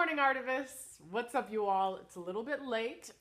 morning, Artivists. What's up, you all? It's a little bit late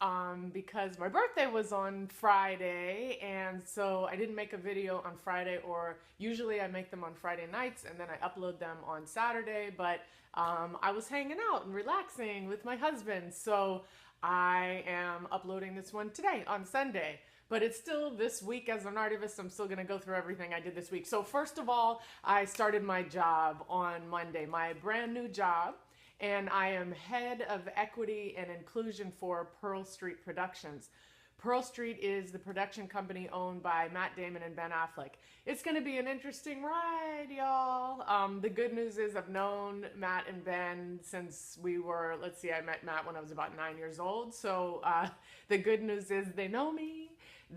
because my birthday was on Friday, and so I didn't make a video on Friday, or usually I make them on Friday nights and then I upload them on Saturday, but I was hanging out and relaxing with my husband, so I am uploading this one today on Sunday. But it's still this week as an Artivist. I'm still going to go through everything I did this week. So first of all, I started my job on Monday, my brand new job. And I am head of equity and inclusion for Pearl Street Productions. Pearl Street is the production company owned by Matt Damon and Ben Affleck. It's going to be an interesting ride, y'all. The good news is I've known Matt and Ben since we were, I met Matt when I was about 9 years old. So the good news is they know me.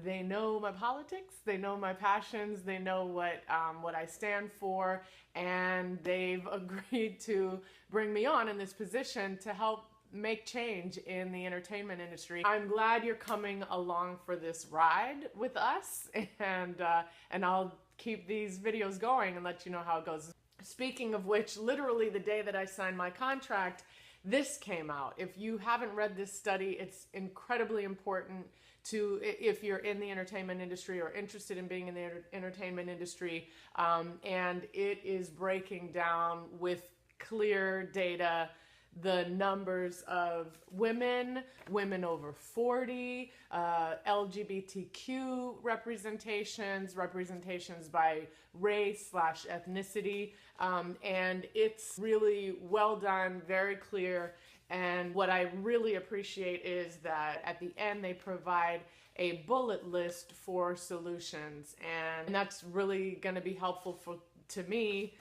They know my politics, they know my passions, they know what I stand for, and they've agreed to bring me on in this position to help make change in the entertainment industry. I'm glad you're coming along for this ride with us, and I'll keep these videos going and let you know how it goes. Speaking of which, literally the day that I signed my contract, this came out. If you haven't read this study, it's incredibly important if you're in the entertainment industry or interested in being in the entertainment industry, and it is breaking down with clear data the numbers of women over 40, LGBTQ representations by race/ethnicity, and it's really well done, very clear. And what I really appreciate is that at the end they provide a bullet list for solutions, and that's really going to be helpful to me.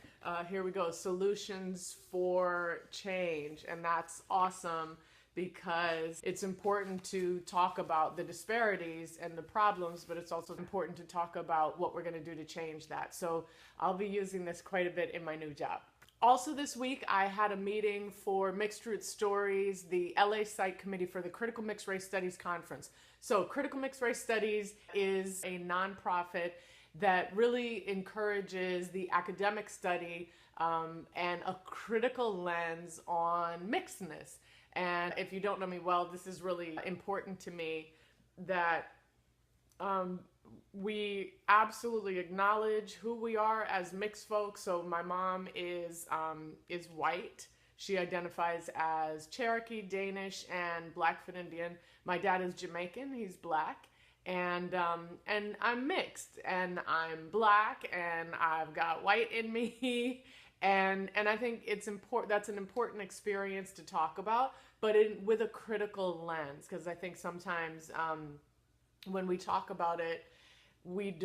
Here we go, solutions for change, and that's awesome because it's important to talk about the disparities and the problems, but it's also important to talk about what we're going to do to change that. So I'll be using this quite a bit in my new job. Also this week, I had a meeting for Mixed Root Stories, the LA Site Committee for the Critical Mixed Race Studies Conference. So Critical Mixed Race Studies is a nonprofit that really encourages the academic study and a critical lens on mixedness. And if you don't know me well, this is really important to me that we absolutely acknowledge who we are as mixed folks. So my mom is white. She identifies as Cherokee, Danish, and Blackfoot Indian. My dad is Jamaican. He's black. And I'm mixed, and I'm black, and I've got white in me. And I think it's important. That's an important experience to talk about, but with a critical lens, because I think sometimes when we talk about it, we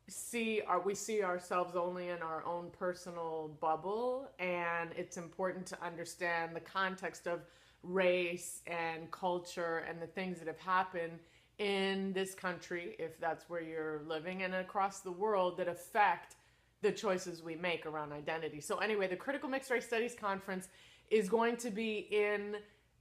see ourselves only in our own personal bubble, and it's important to understand the context of race and culture and the things that have happened in this country, if that's where you're living, and across the world that affect the choices we make around identity. So anyway, the Critical Mixed Race Studies Conference is going to be in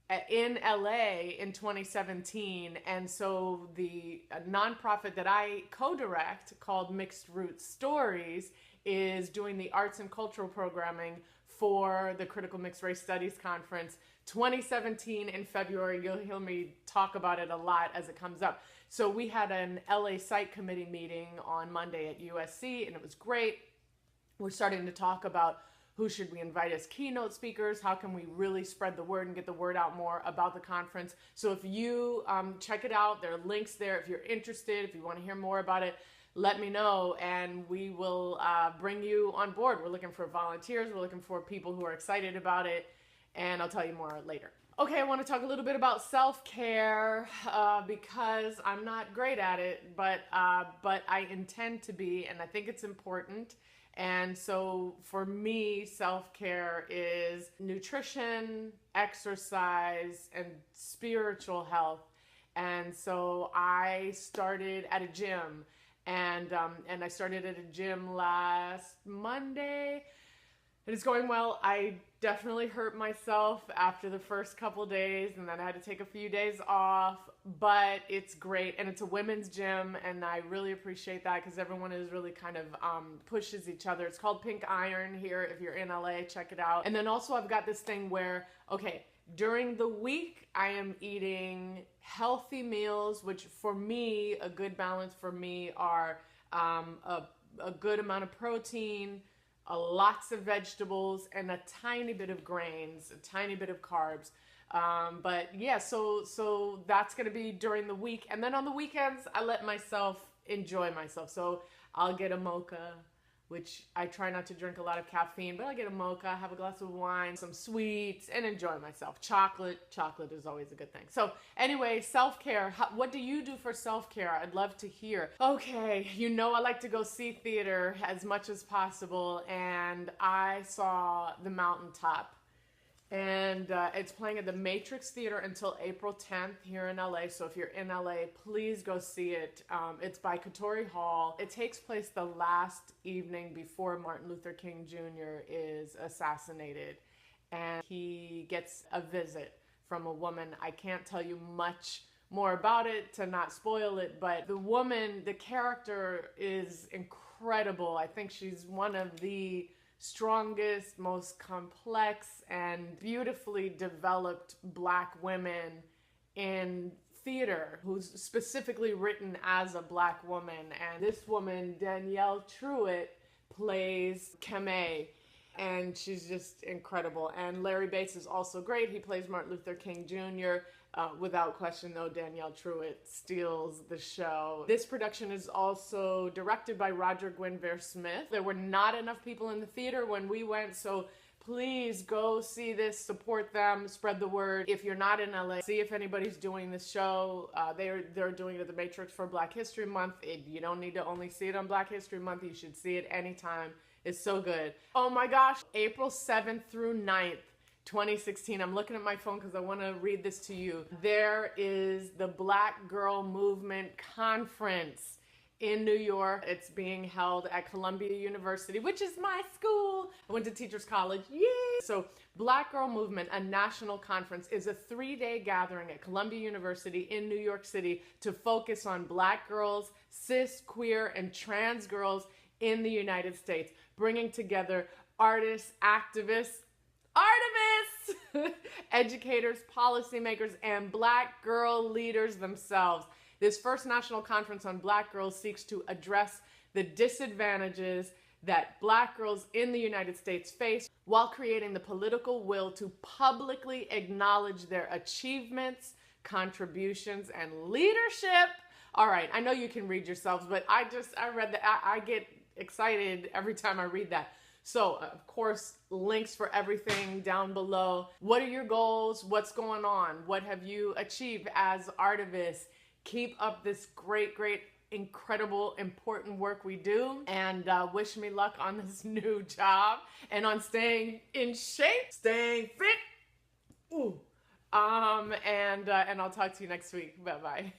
LA in 2017, and so the nonprofit that I co-direct called Mixed Root Stories is doing the arts and cultural programming for the Critical Mixed Race Studies Conference 2017 in February. You'll hear me talk about it a lot as it comes up. So we had an LA Site Committee meeting on Monday at USC, and it was great. We're starting to talk about who should we invite as keynote speakers? How can we really spread the word and get the word out more about the conference? So if you check it out, there are links there. If you're interested, if you want to hear more about it, let me know, and we will bring you on board. We're looking for volunteers. We're looking for people who are excited about it, and I'll tell you more later. Okay, I want to talk a little bit about self-care because I'm not great at it, but I intend to be, and I think it's important. And so for me, self-care is nutrition, exercise, and spiritual health. And so I started at a gym, and I started at a gym last Monday. It is going well. I definitely hurt myself after the first couple days, and then I had to take a few days off, but it's great. And it's a women's gym, and I really appreciate that because everyone is really kind of pushes each other. It's called Pink Iron here. If you're in LA, check it out. And then also I've got this thing where, okay, during the week, I am eating healthy meals, which for me, a good balance for me are a good amount of protein, lots of vegetables, and a tiny bit of grains, a tiny bit of carbs. But yeah, so that's going to be during the week. And then on the weekends, I let myself enjoy myself. So I'll get a mocha, which I try not to drink a lot of caffeine, but I'll get a mocha, have a glass of wine, some sweets, and enjoy myself. Chocolate is always a good thing. So anyway, self-care. What do you do for self-care? I'd love to hear. Okay, you know I like to go see theater as much as possible, and I saw The Mountaintop. And it's playing at the Matrix Theater until April 10th here in LA. So if you're in LA, please go see it. It's by Katori Hall. It takes place the last evening before Martin Luther King Jr. is assassinated. And he gets a visit from a woman. I can't tell you much more about it to not spoil it, but the woman, the character is incredible. I think she's one of the strongest, most complex, and beautifully developed Black women in theater, who's specifically written as a Black woman. And this woman, Danielle Truitt, plays Kame, and she's just incredible. And Larry Bates is also great. He plays Martin Luther King Jr. Without question, though, Danielle Truitt steals the show. This production is also directed by Roger Guenveur-Smith. There were not enough people in the theater when we went, so please go see this, support them, spread the word. If you're not in LA, see if anybody's doing this show. They're doing it at the Matrix for Black History Month. You don't need to only see it on Black History Month. You should see it anytime. It's so good. Oh my gosh, April 7th through 9th. 2016. I'm looking at my phone because I want to read this to you. There is the Black Girl Movement Conference in New York. It's being held at Columbia University, which is my school. I went to Teachers College. Yay! So Black Girl Movement, a national conference, is a 3-day gathering at Columbia University in New York City to focus on Black girls, cis, queer, and trans girls in the United States, bringing together artists, activists, educators, policymakers, and Black girl leaders themselves. This first national conference on Black girls seeks to address the disadvantages that Black girls in the United States face while creating the political will to publicly acknowledge their achievements, contributions, and leadership. All right, I know you can read yourselves, but I read that. I get excited every time I read that. So, of course, links for everything down below. What are your goals? What's going on? What have you achieved as Artivist? Keep up this great, incredible, important work we do. And wish me luck on this new job and on staying in shape, staying fit. Ooh. And I'll talk to you next week. Bye-bye.